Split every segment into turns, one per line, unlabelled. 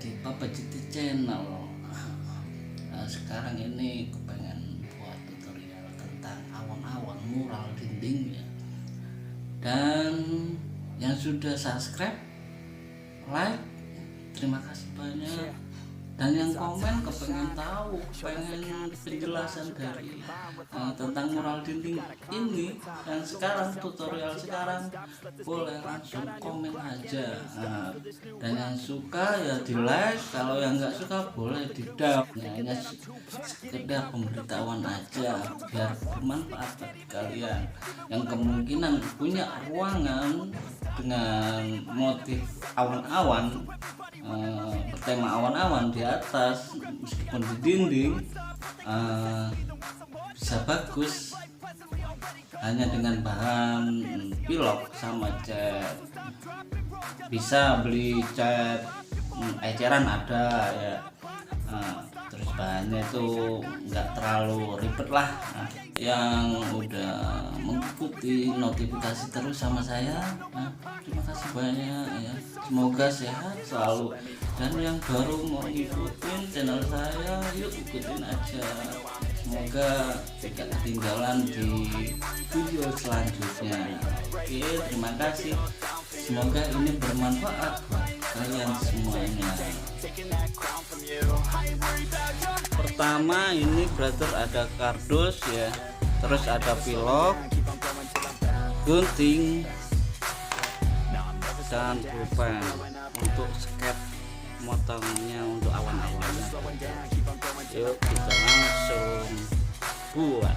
di Papa GT channel. Sekarang ini kepengen buat tutorial tentang awan-awan mural dinding ya. Dan yang sudah subscribe, like, terima kasih banyak. Dan yang komen kepengen tahu, pengen penjelasan dari tentang mural dinding ini yang sekarang tutorial sekarang, boleh langsung komen aja. Dan yang suka ya di like, kalau yang nggak suka boleh di down. Hanya sekedar pemberitahuan aja biar bermanfaat bagi kalian yang kemungkinan punya ruangan dengan motif awan-awan, bertema awan-awan di atas meskipun di dinding, bisa bagus hanya dengan bahan pilok sama cat. Bisa beli cat eceran ada ya, terus bahannya itu enggak terlalu ribet lah. Yang udah mengikuti notifikasi terus sama saya, terima kasih banyak ya, semoga sehat selalu. Dan yang baru mau ikutin channel saya, yuk ikutin aja, semoga tidak ketinggalan di video selanjutnya. Oke, terima kasih, semoga ini bermanfaat buat kalian semuanya. Pertama ini brother ada kardus ya, terus ada pilok, gunting, dan pulpen untuk sket motongnya untuk awan-awannya. Yuk kita langsung buat.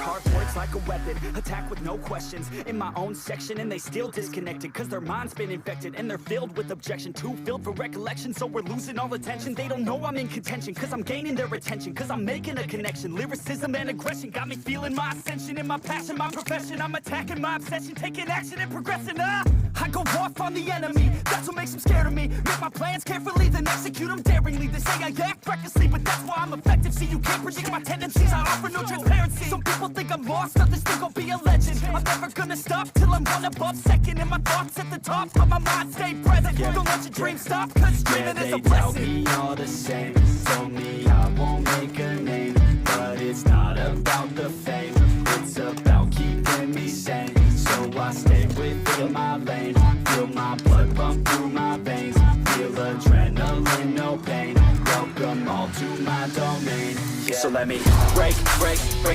Hard words like a weapon, attack with no questions. In my own section and they still disconnected, cause their mind's been infected and they're filled with objection, too filled for recollection. So we're losing all attention. They don't know I'm in contention, cause I'm gaining their attention, cause I'm making a connection. Lyricism and aggression got me feeling my ascension. In my passion, my profession, I'm attacking my obsession, taking action and progressing. I go off on the enemy, that's what makes them scared of me. Make my plans carefully, then execute them daringly. They say I act recklessly, but that's why I'm effective. See, you can't predict my tendencies, I offer no transparency. Some people think I'm lost, others think I'll be a legend. I'm never gonna stop till I'm one above second. And my thoughts at the top, but my mind stay present. Don't let your dreams stop, cause dreaming is a blessing.
They tell me all the same, told me I won't make a name, but it's not about the fame, it's about keeping me sane. So I stay within my lane, feel my blood pump through my veins, feel adrenaline, no pain, welcome all to my domain. So let me break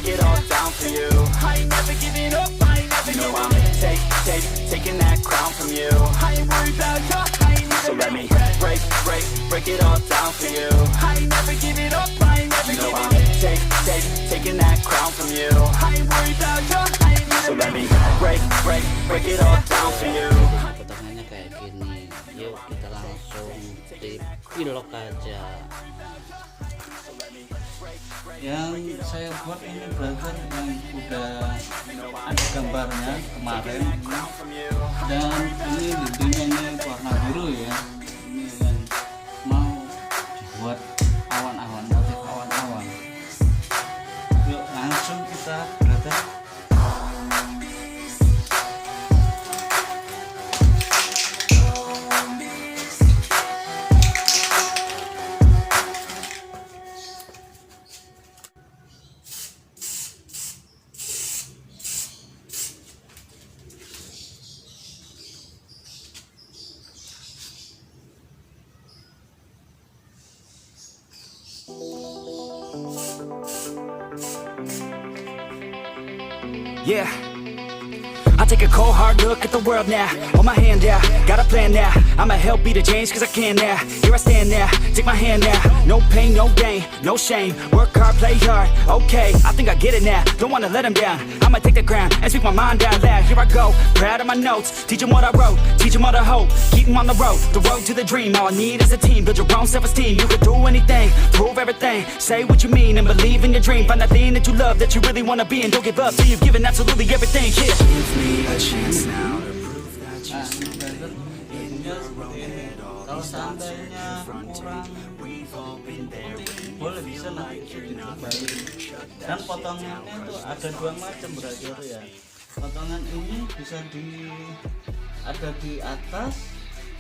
it all down for you. I ain't never giving up, I ain't never giving up. I'm taking that crown from you. I ain't worried about you, I ain't never. So let me break it all down for you. I ain't never giving up, I ain't never giving up. I'm taking that crown from you. I ain't worried about you, I ain't never. So let me break it all down for you.
Potongannya kayak gini. Yuk kita langsung dipilok aja. Yang saya buat ini brother yang udah ada gambarnya kemarin, dan ini dindingnya warna biru ya. Ini yang mau dibuat awan-awan, motif awan-awan. Yuk langsung kita brother.
Yeah, I take a cold hard look at the world now. Hold my hand out, got a plan now. I'ma help be the change cause I can now. Here I stand now, take my hand now. No pain, no gain, no shame. Work hard, play hard, okay, I think I get it now. Don't wanna let them down, I'ma take the ground and speak my mind out loud. Here I go, proud of my notes. Teach them what I wrote, teach them all the hope. Keep them on the road to the dream. All I need is a team, build your own self-esteem. You can do anything, prove everything. Say what you mean and believe in your dream. Find that thing that you love, that you really wanna be. And don't give up till you've given absolutely everything. Yeah.
Give me a chance now to prove that you see
Kalau seandainya kurang putih, boleh bisa nanti ditambahin. Dan potongannya itu ada dua macam brother ya. Potongan ini bisa ada di atas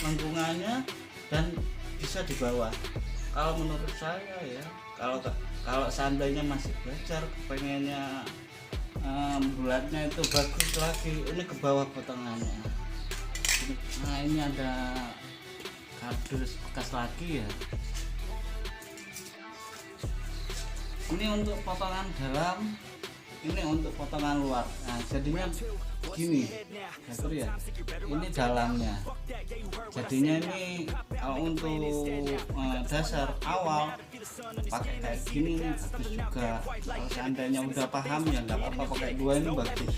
lengkungannya, dan bisa dibawa. Kalau menurut saya ya, kalau seandainya masih belajar pengennya bulatnya itu bagus lagi, ini ke bawah potongannya. Nah ini ada kardus bekas lagi ya, ini untuk potongan dalam, ini untuk potongan luar. Nah jadinya gini ya, ini dalamnya. Jadinya ini kalau untuk dasar awal pakai kayak gini nih bagus juga. Kalau seandainya udah paham ya nggak apa-apa pakai dua, ini bagus.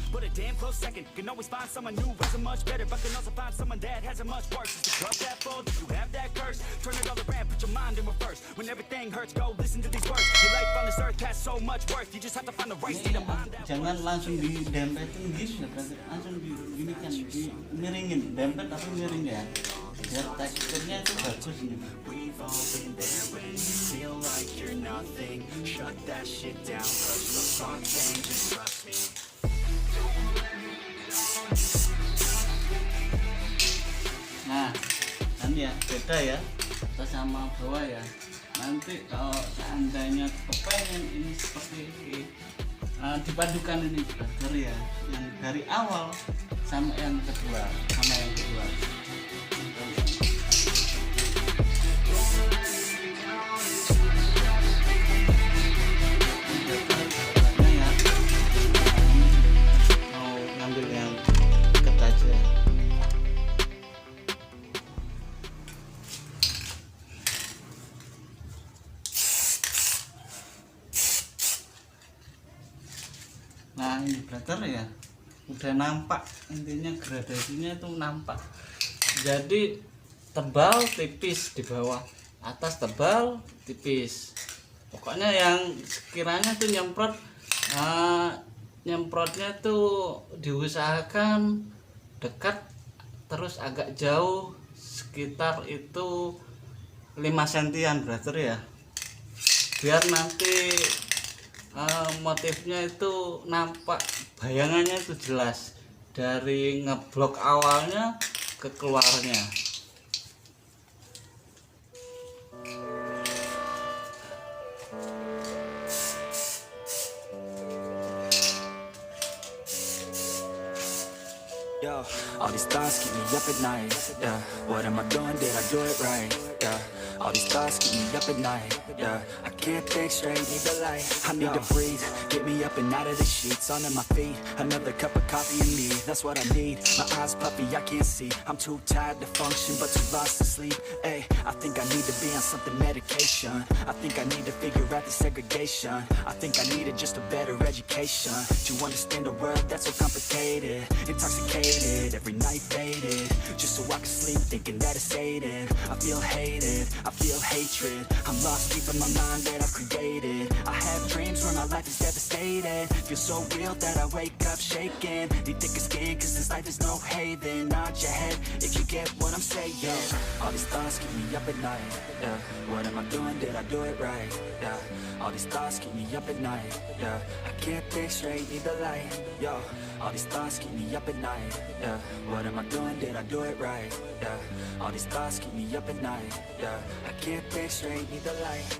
Jangan langsung didempetin gitu, langsung gini kan, miringin, dempet tapi miring ya, biar teksturnya itu bagus nih. Nah kan ya beda ya atas sama bawah ya. Nanti kalau seandainya kepengen ini seperti ini, dipadukan ini brother ya, yang dari awal sama yang kedua, mau ngambil yang deket aja. Nah ini brother ya, udah nampak, intinya gradasinya itu nampak. Jadi tebal tipis di bawah, atas tebal tipis. Pokoknya yang sekiranya tuh nyemprotnya tuh diusahakan dekat, terus agak jauh, sekitar itu 5 sentian brother ya, biar nanti motifnya itu nampak, bayangannya itu jelas dari ngeblok awalnya ke keluarnya.
Yo, all these thoughts keep me up at night. Yeah, what am I doing? Did I do it right? Yeah, all these thoughts keep me up at night. Yeah, I can't think straight, need the light. I need to breathe, get me up and out of the sheets, onto my feet. Another cup of coffee and me, that's what I need. My eyes puffy, I can't see. I'm too tired to function, but too lost to sleep. Hey, I think I need to be on something medication. I think I need to figure out the segregation. I think I needed just a better education to understand a world that's so complicated. Intoxicated, every night faded, just so I can sleep thinking that it's sated. I feel hated, I feel hatred. I'm lost deep in my mind that I've created. I have dreams where my life is devastated. Feel so real that I wake up shaking. Need thicker skin cause this life is no haven. Nod your head if you get what I'm saying. All these thoughts keep me up at night. Yeah, what am I doing? Did I do it right? Yeah, all these thoughts keep me up at night. Yeah, I can't think straight, need the light. Yo, all these thoughts keep me up at night. Yeah, what am I doing? Did I do it right? Yeah, all these thoughts keep me up at night. Yeah, I can't think straight, need the light.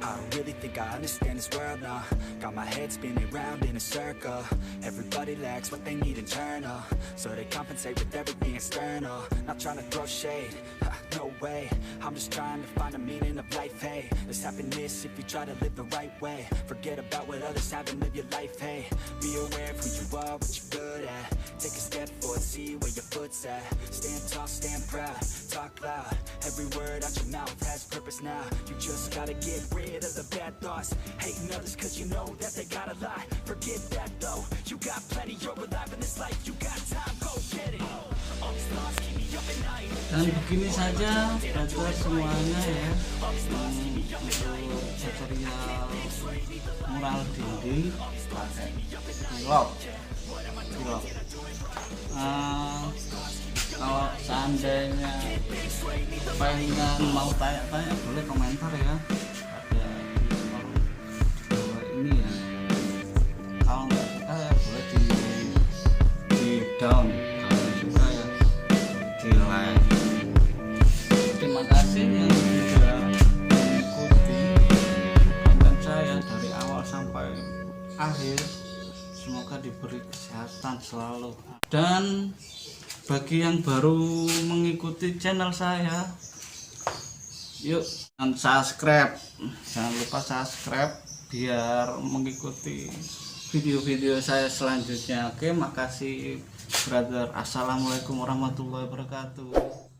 I don't really think I understand this world now. Got my head spinning round in a circle. Everybody lacks what they need internal, so they compensate with everything external. Not trying to throw shade, no way. I'm just trying to find a meaning of life, hey. There's happiness if you try to live the right way. Forget about what others have and live your life, hey. Be aware of who you are, what you're good at. Take a step forward, see where your foot's at. Stand tall, stand proud, talk loud. Every word out your mouth has purpose now. You just gotta get rid of the bad thoughts. Hating others cause you know that they gotta lie. Forget that though, you got plenty, you're alive in this life. You got time, go get it. All these thoughts keep me up at night.
Dan begini saja brother semuanya ya, untuk tutorial mural dinding pakai blok. Kalau seandainya pengen mau tanya-tanya boleh komentar ya, ada di bawah ini ya. Kalau nggak suka ya boleh di down, kalau suka ya di like. Terima terima kasih yang sudah mengikuti konten saya dari awal sampai akhir. Semoga diberi kesehatan selalu. Dan bagi yang baru mengikuti channel saya, yuk subscribe, jangan lupa subscribe biar mengikuti video-video saya selanjutnya. Oke, makasih brother. Assalamualaikum warahmatullahi wabarakatuh.